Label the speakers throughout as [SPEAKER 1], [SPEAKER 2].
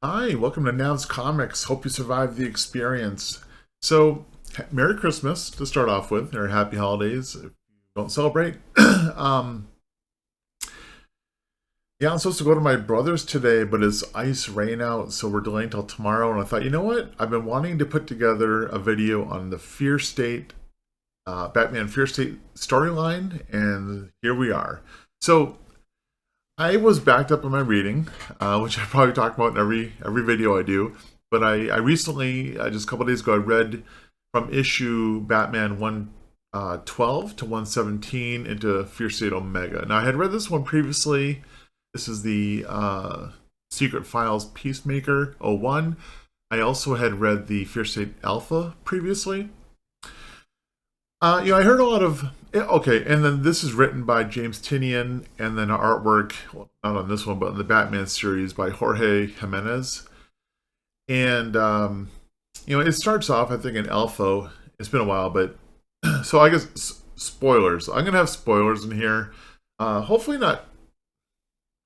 [SPEAKER 1] Hi, welcome to Nav's Comics. Hope you survived the experience. So, Merry Christmas to start off with, or Happy Holidays if you don't celebrate. um, yeah, I'm supposed to go to my brother's today, but it's ice rain out, so we're delaying till tomorrow. And I thought, you know what? I've been wanting to put together a video on the Fear State, Batman Fear State storyline, and here we are. So, I was backed up in my reading, which I probably talk about in every video I do. But I recently, just a couple days ago, I read from issue Batman 112 to 117 into Fear State Omega. Now I had read this one previously. This is the Secret Files Peacemaker '01. I also had read the Fear State Alpha previously. I heard a lot of okay, and then this is written by James Tinian, and then artwork, well, not on this one, but in the Batman series by Jorge Jimenez. And it starts off, I think, in Alpha. It's been a while, but so I guess spoilers. I'm gonna have spoilers in here. Hopefully not.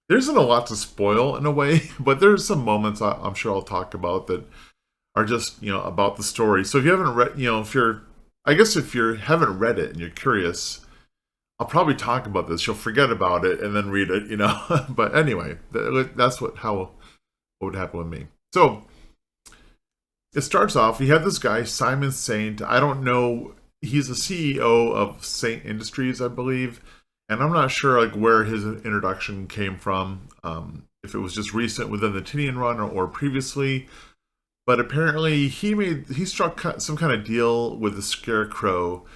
[SPEAKER 1] There isn't a lot to spoil in a way, but there's some moments I'm sure I'll talk about that are just about the story. So if you haven't read, if you're I guess if you haven't read it and you're curious, I'll probably talk about this. You'll forget about it and then read it. But anyway, that's what would happen with me. So it starts off. You have this guy Simon Saint. I don't know. He's the CEO of Saint Industries, I believe, and I'm not sure like where his introduction came from. If it was just recent within the Tinian run or previously. But apparently he struck some kind of deal with the Scarecrow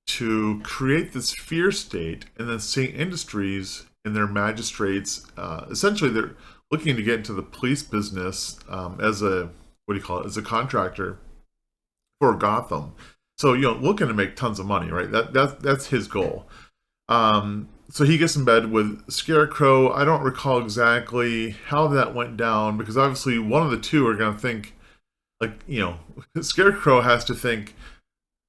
[SPEAKER 1] to create this fear state, and then Saint Industries and their magistrates, essentially they're looking to get into the police business as a as a contractor for Gotham. So looking to make tons of money, right? That's his goal. So he gets in bed with Scarecrow. I don't recall exactly how that went down because obviously one of the two are going to think Scarecrow has to think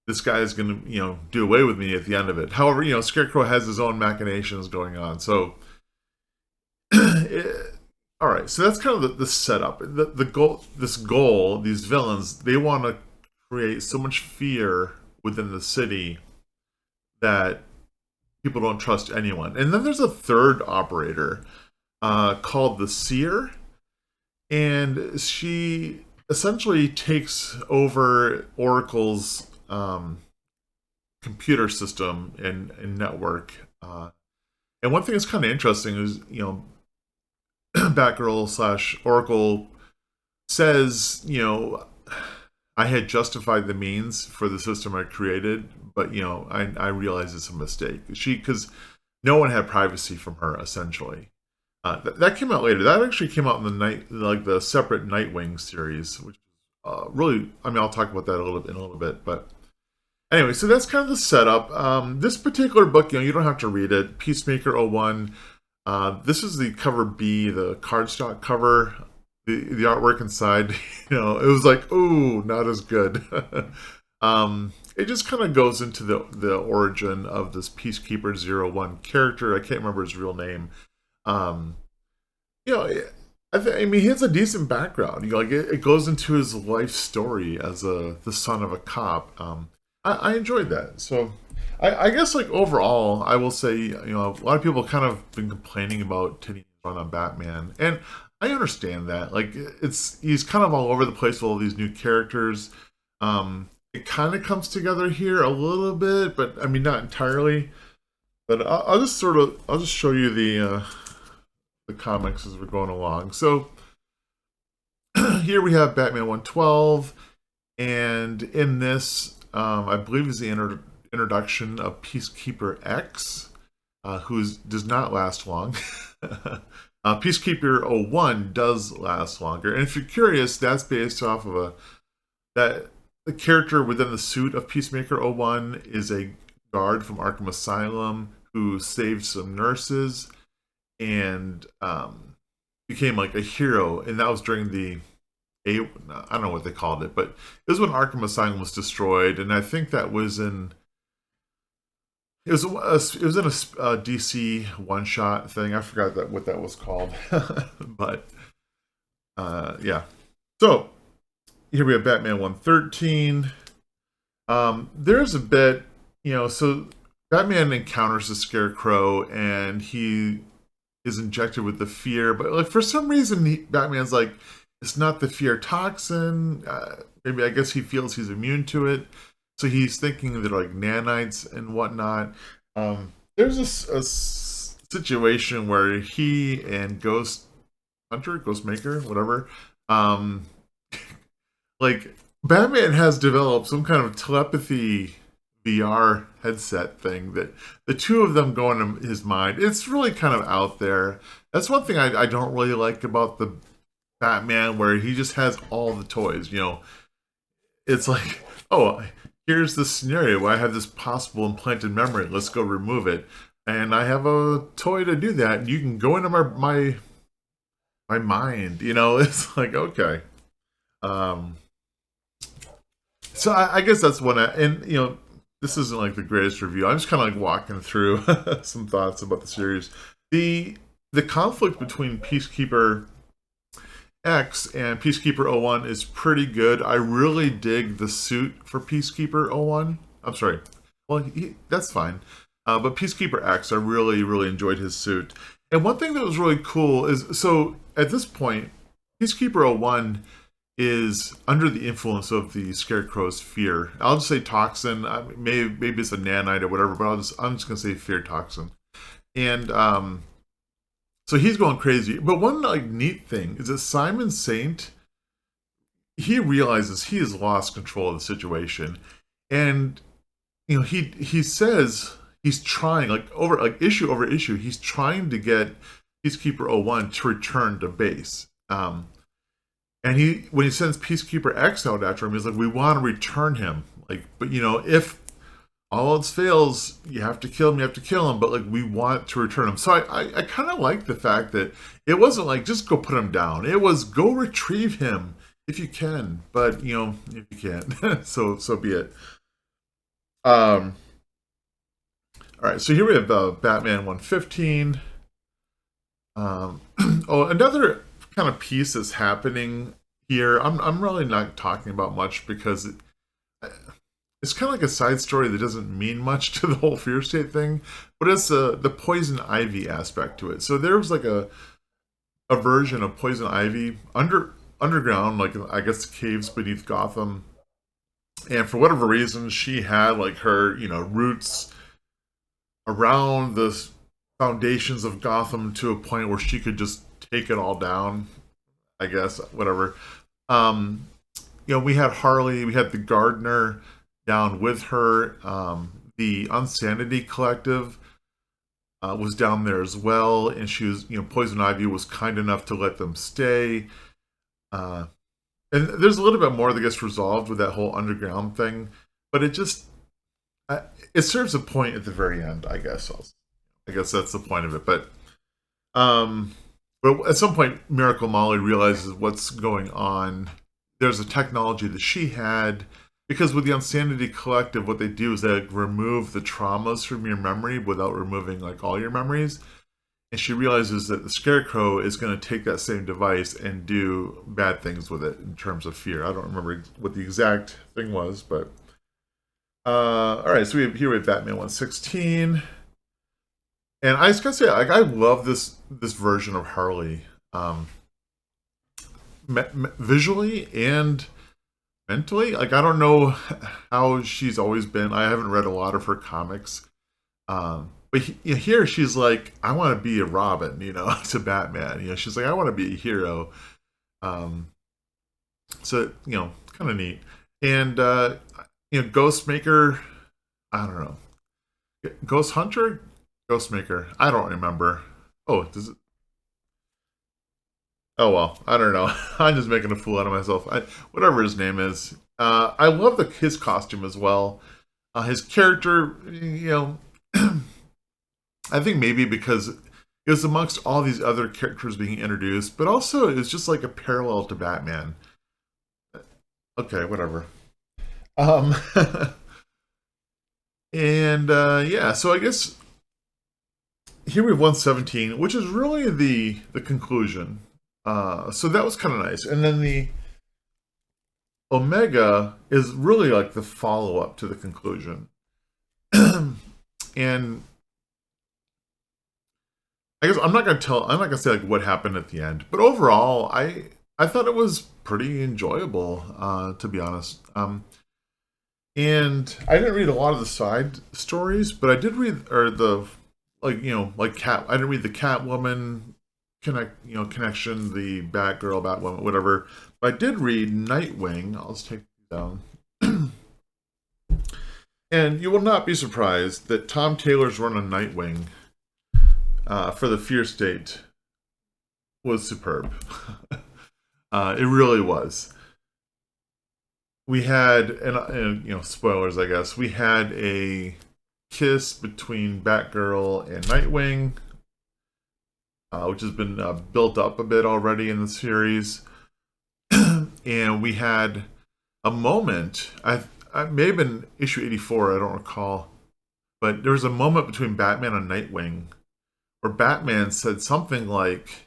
[SPEAKER 1] this guy is going to, do away with me at the end of it. However, Scarecrow has his own machinations going on. So, all right. So that's kind of the setup. The goal, these villains, they want to create so much fear within the city that people don't trust anyone. And then there's a third operator called the Seer, and she essentially takes over Oracle's computer system and network. And one thing that's kind of interesting is, Batgirl slash Oracle says, I had justified the means for the system I created, but I realize it's a mistake. Because no one had privacy from her essentially. That came out later. That actually came out in the separate Nightwing series, which really, I'll talk about that in a little bit. But anyway, so that's kind of the setup. This particular book, you don't have to read it. Peacemaker '01. This is the cover B, the cardstock cover. The artwork inside, it was like, ooh, not as good. It just kind of goes into the origin of this Peacekeeper 01 character. I can't remember his real name. You know, he has a decent background. It goes into his life story as the son of a cop. I enjoyed that. So, I guess overall, I will say a lot of people kind of been complaining about Tinian's run on Batman, and I understand that. He's kind of all over the place with all these new characters. It kind of comes together here a little bit, but not entirely. But I'll just show you the comics as we're going along. So here we have Batman 112, and in this, I believe is the introduction of Peacekeeper X, who does not last long. Peacekeeper '01 does last longer, and if you're curious, that's based off of the character within the suit of Peacemaker '01 is a guard from Arkham Asylum who saved some nurses and became a hero, and that was during I don't know what they called it, but it was when Arkham Asylum was destroyed, and I think that was in it was in a DC one shot thing. I forgot what that was called, but Yeah. So here we have Batman 113. There's a bit, so Batman encounters the Scarecrow and he is injected with the fear, but like for some reason, Batman's like, it's not the fear toxin. Maybe I guess he feels he's immune to it, so he's thinking they're like nanites and whatnot. There's a situation where he and Ghost Hunter, Ghostmaker, whatever, um, like Batman has developed some kind of telepathy VR headset thing that the two of them go into his mind. It's really kind of out there. That's one thing I don't really like about the Batman, where he just has all the toys. It's like, oh, here's this scenario where I have this possible implanted memory. Let's go remove it, and I have a toy to do that. And you can go into my mind. It's like, okay. So I guess that's one, and this isn't like the greatest review. I'm just kind of like walking through some thoughts about the series. The conflict between Peacekeeper X and Peacekeeper 01 is pretty good. I really dig the suit for Peacekeeper 01. I'm sorry. Well, that's fine. But Peacekeeper X, I really, really enjoyed his suit. And one thing that was really cool is, so at this point, Peacekeeper 01 is under the influence of the Scarecrow's fear. I'll just say toxin. Maybe it's a nanite or whatever, but I'm just gonna say fear toxin. And so he's going crazy. But one like neat thing is that Simon Saint, he realizes he has lost control of the situation, and he says he's trying like issue over issue. He's trying to get Peacekeeper 01 to return to base. And when he sends Peacekeeper X out after him, he's like, we want to return him. Like, but if all else fails, you have to kill him, but like we want to return him. So I kind of like the fact that it wasn't like just go put him down. It was go retrieve him if you can. But if you can't, so be it. All right, so here we have Batman 115. Another kind of piece that's happening here. I'm really not talking about much because it's kind of like a side story that doesn't mean much to the whole fear state thing, but it's the poison ivy aspect to it. So there was like a version of poison ivy underground, like I guess caves beneath Gotham, and for whatever reason she had like her roots around the foundations of Gotham to a point where she could just take it all down, I guess, whatever. We had Harley, we had the Gardener down with her. The Unsanity Collective was down there as well, and she was, Poison Ivy was kind enough to let them stay. And there's a little bit more that gets resolved with that whole underground thing, but it just it serves a point at the very end, I guess. I guess that's the point of it, but at some point, Miracle Molly realizes what's going on. There's a technology that she had, because with the Unsanity Collective, what they do is they remove the traumas from your memory without removing like all your memories. And she realizes that the Scarecrow is going to take that same device and do bad things with it in terms of fear. I don't remember what the exact thing was, but all right. So here we have Batman 116. And I just gotta say, like, I love this version of Harley, visually and mentally. Like, I don't know how she's always been. I haven't read a lot of her comics, but here she's like, I want to be a Robin, to Batman. She's like, I want to be a hero. So kind of neat. And Ghostmaker, I don't know, Ghost Hunter. Ghostmaker, I don't remember. Oh, does it? Oh well, I don't know. I'm just making a fool out of myself. Whatever his name is. I love his costume as well. His character, I think maybe because it was amongst all these other characters being introduced, but also it's just like a parallel to Batman. Okay, whatever. And yeah, so I guess here we have 117, which is really the conclusion. So that was kind of nice. And then the Omega is really like the follow up to the conclusion. And I guess I'm not gonna say like what happened at the end, but overall, I thought it was pretty enjoyable, to be honest. And I didn't read a lot of the side stories, but I did read or the like like cat. I didn't read the Catwoman connection, the Batgirl, Batwoman, whatever. But I did read Nightwing. I'll just take it down. And you will not be surprised that Tom Taylor's run on Nightwing for the Fear State was superb. It really was. We had, and spoilers, I guess. We had a kiss between Batgirl and Nightwing, which has been built up a bit already in the series. And we had a moment. I may have been issue 84. I don't recall, but there was a moment between Batman and Nightwing where Batman said something like,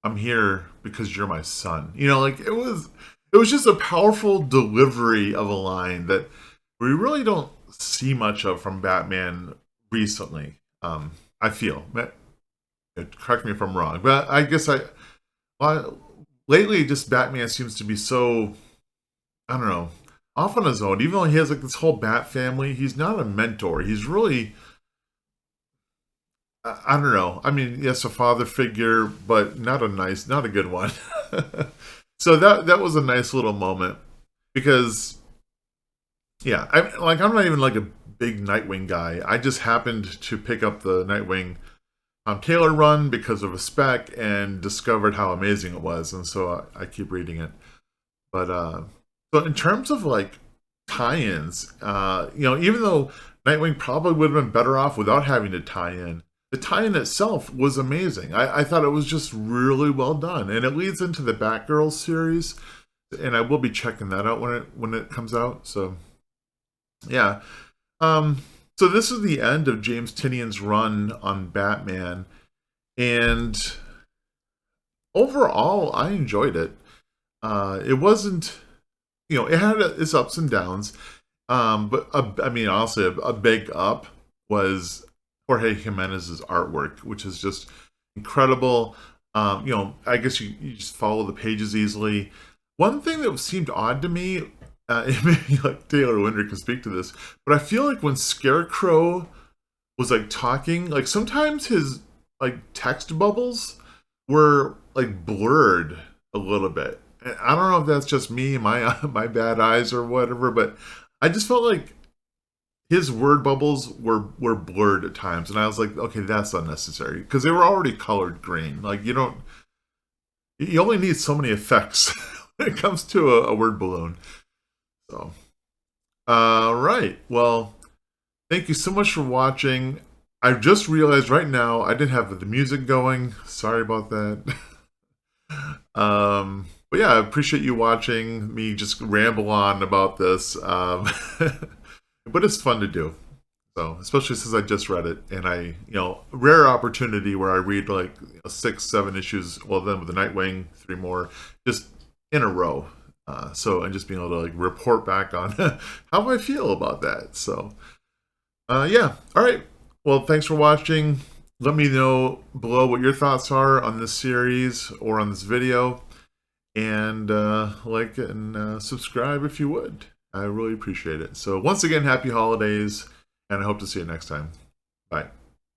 [SPEAKER 1] "I'm here because you're my son." Like it was just a powerful delivery of a line that we really don't see much of from Batman recently. I feel. Correct me if I'm wrong, but I guess lately just Batman seems to be so, I don't know, off on his own. Even though he has like this whole Bat family, he's not a mentor. He's really, I don't know. I mean, yes, a father figure, but not a good one. So that was a nice little moment because, yeah, I'm not even like a big Nightwing guy. I just happened to pick up the Nightwing Taylor run because of a spec and discovered how amazing it was, and so I keep reading it. But so in terms of like tie-ins, even though Nightwing probably would have been better off without having to tie in, the tie-in itself was amazing. I thought it was just really well done, and it leads into the Batgirl series, and I will be checking that out when it comes out. So, yeah. So this is the end of James Tynion's run on Batman, and overall, I enjoyed it. It wasn't, it had its ups and downs, but honestly, a big up was Jorge Jimenez's artwork, which is just incredible. I guess you just follow the pages easily. One thing that seemed odd to me, maybe like Taylor Winder can speak to this, but I feel like when Scarecrow was like talking, like sometimes his like text bubbles were like blurred a little bit. And I don't know if that's just me, my bad eyes or whatever, but I just felt like his word bubbles were blurred at times, and I was like, okay, that's unnecessary because they were already colored green. Like you only need so many effects when it comes to a word balloon. So, right. Well, thank you so much for watching. I just realized right now I didn't have the music going. Sorry about that. But yeah, I appreciate you watching me just ramble on about this. But it's fun to do. So, especially since I just read it, and rare opportunity where I read like 6, 7 issues, well, then with the Nightwing, 3 more, just in a row. And just being able to like report back on how I feel about that. So, yeah. All right. Well, thanks for watching. Let me know below what your thoughts are on this series or on this video, and like and subscribe if you would. I really appreciate it. So once again, happy holidays, and I hope to see you next time. Bye.